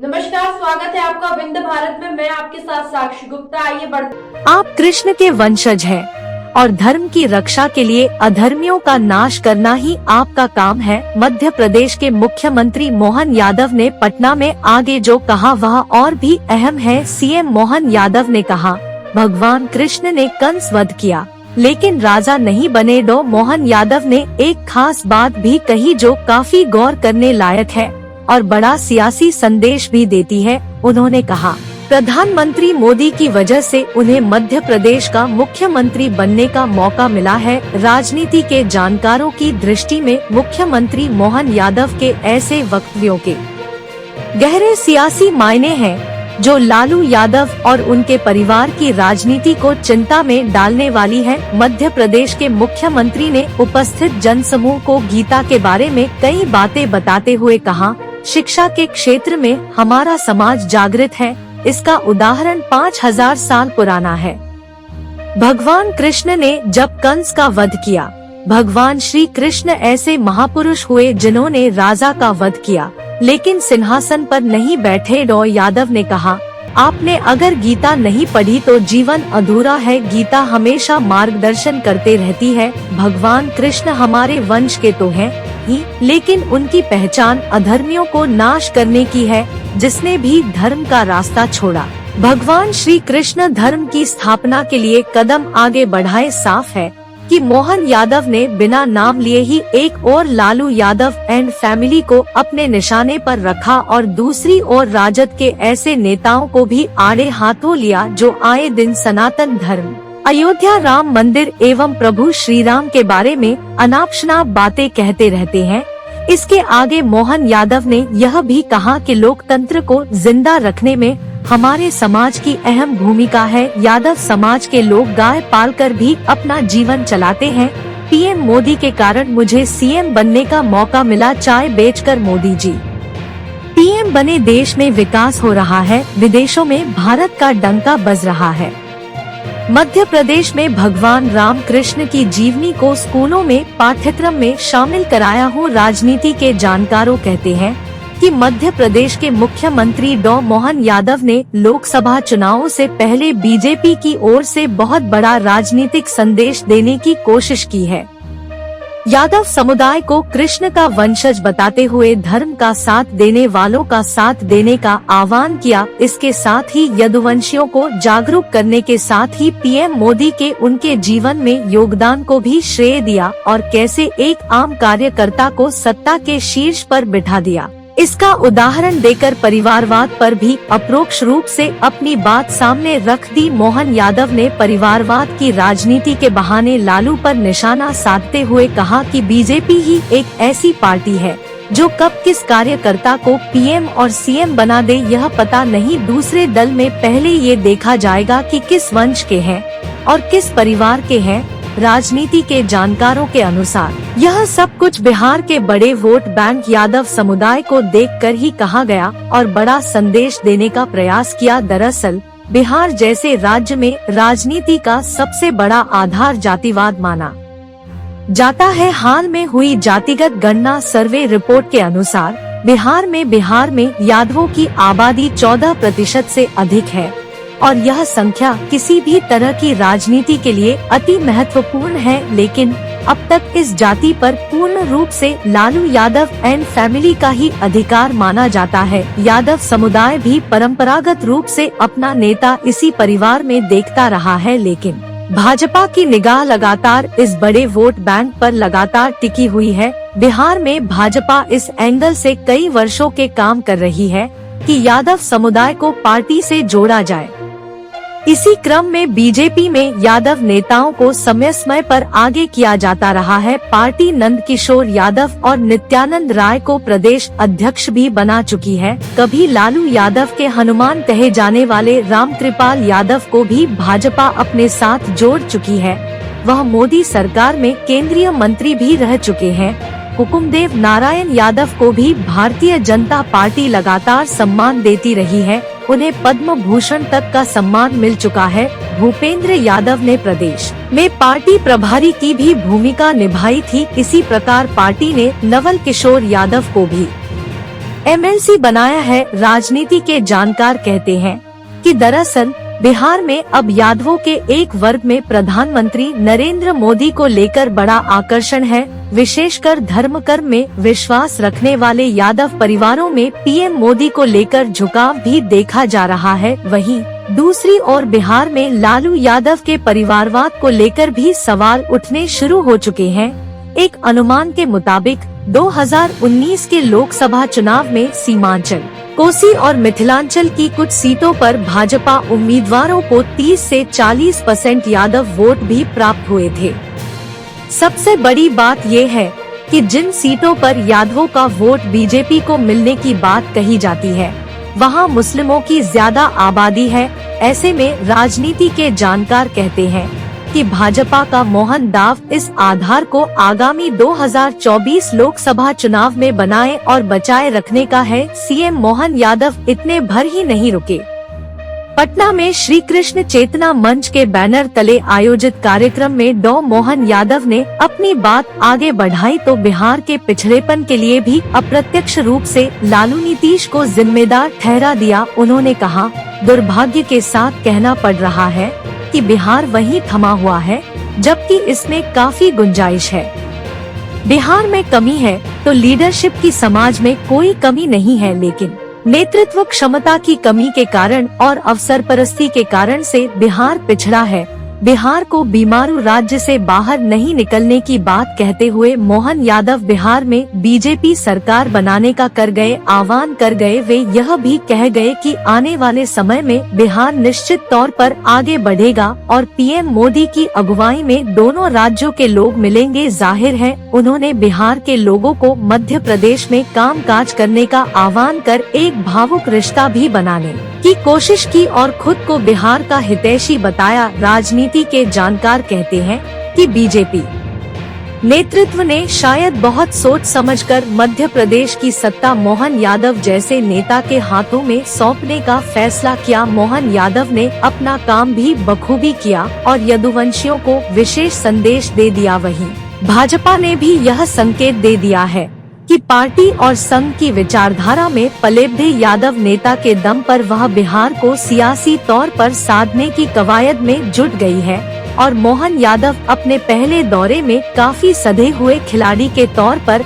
नमस्कार, स्वागत है आपका विंध्य भारत में। मैं आपके साथ साक्षी गुप्ता। आइए बढ़ते। आप कृष्ण के वंशज हैं और धर्म की रक्षा के लिए अधर्मियों का नाश करना ही आपका काम है। मध्य प्रदेश के मुख्यमंत्री मोहन यादव ने पटना में आगे जो कहा वह और भी अहम है। सीएम मोहन यादव ने कहा, भगवान कृष्ण ने कंस वध किया लेकिन राजा नहीं बने। मोहन यादव ने एक खास बात भी कही जो काफी गौर करने लायक है और बड़ा सियासी संदेश भी देती है। उन्होंने कहा, प्रधानमंत्री मोदी की वजह से उन्हें मध्य प्रदेश का मुख्यमंत्री बनने का मौका मिला है। राजनीति के जानकारों की दृष्टि में मुख्यमंत्री मोहन यादव के ऐसे वक्तव्यों के गहरे सियासी मायने हैं जो लालू यादव और उनके परिवार की राजनीति को चिंता में डालने वाली है। मध्य प्रदेश के मुख्यमंत्री ने उपस्थित जनसमूह को गीता के बारे में कई बातें बताते हुए कहा, शिक्षा के क्षेत्र में हमारा समाज जागृत है। इसका उदाहरण 5000 साल पुराना है। भगवान कृष्ण ने जब कंस का वध किया, भगवान श्री कृष्ण ऐसे महापुरुष हुए जिन्होंने राजा का वध किया लेकिन सिंहासन पर नहीं बैठे। यादव ने कहा, आपने अगर गीता नहीं पढ़ी तो जीवन अधूरा है। गीता हमेशा मार्गदर्शन करते रहती है। भगवान कृष्ण हमारे वंश के तो हैं ही, लेकिन उनकी पहचान अधर्मियों को नाश करने की है, जिसने भी धर्म का रास्ता छोड़ा। भगवान श्री कृष्ण धर्म की स्थापना के लिए कदम आगे बढ़ाए। साफ है कि मोहन यादव ने बिना नाम लिए ही एक और लालू यादव एंड फैमिली को अपने निशाने पर रखा और दूसरी ओर राजद के ऐसे नेताओं को भी आड़े हाथों लिया जो आए दिन सनातन धर्म, अयोध्या राम मंदिर एवं प्रभु श्री राम के बारे में अनाप शनाप बातें कहते रहते हैं। इसके आगे मोहन यादव ने यह भी कहा कि लोकतंत्र को जिंदा रखने में हमारे समाज की अहम भूमिका है। यादव समाज के लोग गाय पालकर भी अपना जीवन चलाते हैं। पीएम मोदी के कारण मुझे सीएम बनने का मौका मिला। चाय बेचकर मोदी जी पीएम बने, देश में विकास हो रहा है, विदेशों में भारत का डंका बज रहा है। मध्य प्रदेश में भगवान राम कृष्ण की जीवनी को स्कूलों में पाठ्यक्रम में शामिल कराया हूँ। राजनीति के जानकारों कहते हैं कि मध्य प्रदेश के मुख्यमंत्री मोहन यादव ने लोकसभा चुनावों से पहले बीजेपी की ओर से बहुत बड़ा राजनीतिक संदेश देने की कोशिश की है। यादव समुदाय को कृष्ण का वंशज बताते हुए धर्म का साथ देने वालों का साथ देने का आह्वान किया। इसके साथ ही यदुवंशियों को जागरूक करने के साथ ही पीएम मोदी के उनके जीवन में योगदान को भी श्रेय दिया और कैसे एक आम कार्यकर्ता को सत्ता के शीर्ष पर बिठा दिया, इसका उदाहरण देकर परिवारवाद पर भी अप्रोक्ष रूप से अपनी बात सामने रख दी। मोहन यादव ने परिवारवाद की राजनीति के बहाने लालू पर निशाना साधते हुए कहा कि बीजेपी ही एक ऐसी पार्टी है जो कब किस कार्यकर्ता को पीएम और सीएम बना दे यह पता नहीं। दूसरे दल में पहले ये देखा जाएगा कि किस वंश के हैं और किस परिवार के हैं। राजनीति के जानकारों के अनुसार यह सब कुछ बिहार के बड़े वोट बैंक यादव समुदाय को देखकर ही कहा गया और बड़ा संदेश देने का प्रयास किया। दरअसल बिहार जैसे राज्य में राजनीति का सबसे बड़ा आधार जातिवाद माना जाता है। हाल में हुई जातिगत गणना सर्वे रिपोर्ट के अनुसार बिहार में यादवों की आबादी 14% से अधिक है और यह संख्या किसी भी तरह की राजनीति के लिए अति महत्वपूर्ण है। लेकिन अब तक इस जाति पर पूर्ण रूप से लालू यादव एंड फैमिली का ही अधिकार माना जाता है। यादव समुदाय भी परंपरागत रूप से अपना नेता इसी परिवार में देखता रहा है, लेकिन भाजपा की निगाह लगातार इस बड़े वोट बैंक पर लगातार टिकी हुई है। बिहार में भाजपा इस एंगल से कई वर्षों के काम कर रही है कि यादव समुदाय को पार्टी से जोड़ा जाए। इसी क्रम में बीजेपी में यादव नेताओं को समय पर आगे किया जाता रहा है। पार्टी नंदकिशोर यादव और नित्यानंद राय को प्रदेश अध्यक्ष भी बना चुकी है। कभी लालू यादव के हनुमान कहे जाने वाले रामकृपाल यादव को भी भाजपा अपने साथ जोड़ चुकी है। वह मोदी सरकार में केंद्रीय मंत्री भी रह चुके हैं। हुकुमदेव नारायण यादव को भी भारतीय जनता पार्टी लगातार सम्मान देती रही है। उन्हें पद्म भूषण तक का सम्मान मिल चुका है। भूपेंद्र यादव ने प्रदेश में पार्टी प्रभारी की भी भूमिका निभाई थी। इसी प्रकार पार्टी ने नवल किशोर यादव को भी MLC बनाया है। राजनीति के जानकार कहते हैं कि दरअसल बिहार में अब यादवों के एक वर्ग में प्रधानमंत्री नरेंद्र मोदी को लेकर बड़ा आकर्षण है। विशेषकर धर्म कर्म में विश्वास रखने वाले यादव परिवारों में PM मोदी को लेकर झुकाव भी देखा जा रहा है। वहीं दूसरी ओर बिहार में लालू यादव के परिवारवाद को लेकर भी सवाल उठने शुरू हो चुके हैं। एक अनुमान के मुताबिक 2019 के लोकसभा चुनाव में सीमांचल, कोसी और मिथिलांचल की कुछ सीटों पर भाजपा उम्मीदवारों को 30 से 40% यादव वोट भी प्राप्त हुए थे। सबसे बड़ी बात ये है कि जिन सीटों पर यादवों का वोट बीजेपी को मिलने की बात कही जाती है, वहां मुस्लिमों की ज्यादा आबादी है। ऐसे में राजनीति के जानकार कहते हैं कि भाजपा का मोहन दाव इस आधार को आगामी 2024 लोकसभा चुनाव में बनाए और बचाए रखने का है। CM मोहन यादव इतने भर ही नहीं रुके। पटना में श्री कृष्ण चेतना मंच के बैनर तले आयोजित कार्यक्रम में डॉ मोहन यादव ने अपनी बात आगे बढ़ाई तो बिहार के पिछड़ेपन के लिए भी अप्रत्यक्ष रूप से लालू नीतीश को जिम्मेदार ठहरा दिया। उन्होंने कहा, दुर्भाग्य के साथ कहना पड़ रहा है कि बिहार वहीं थमा हुआ है, जबकि इसमें काफी गुंजाइश है। बिहार में कमी है तो लीडरशिप की समाज में कोई कमी नहीं है, लेकिन नेतृत्व क्षमता की कमी के कारण और अवसरपरस्ती के कारण से बिहार पिछड़ा है। बिहार को बीमारू राज्य से बाहर नहीं निकलने की बात कहते हुए मोहन यादव बिहार में बीजेपी सरकार बनाने का आह्वान कर गए। वे यह भी कह गए कि आने वाले समय में बिहार निश्चित तौर पर आगे बढ़ेगा और PM मोदी की अगुवाई में दोनों राज्यों के लोग मिलेंगे। जाहिर है उन्होंने बिहार के लोगों को मध्य प्रदेश में कामकाज करने का आह्वान कर एक भावुक रिश्ता भी बनाने की कोशिश की और खुद को बिहार का हितैषी बताया। राजनीति के जानकार कहते हैं कि बीजेपी नेतृत्व ने शायद बहुत सोच समझकर मध्य प्रदेश की सत्ता मोहन यादव जैसे नेता के हाथों में सौंपने का फैसला किया। मोहन यादव ने अपना काम भी बखूबी किया और यदुवंशियों को विशेष संदेश दे दिया। वहीं भाजपा ने भी यह संकेत दे दिया है कि पार्टी और संघ की विचारधारा में पलेबढ़े यादव नेता के दम पर वह बिहार को सियासी तौर पर साधने की कवायद में जुट गई है और मोहन यादव अपने पहले दौरे में काफी सधे हुए खिलाड़ी के तौर पर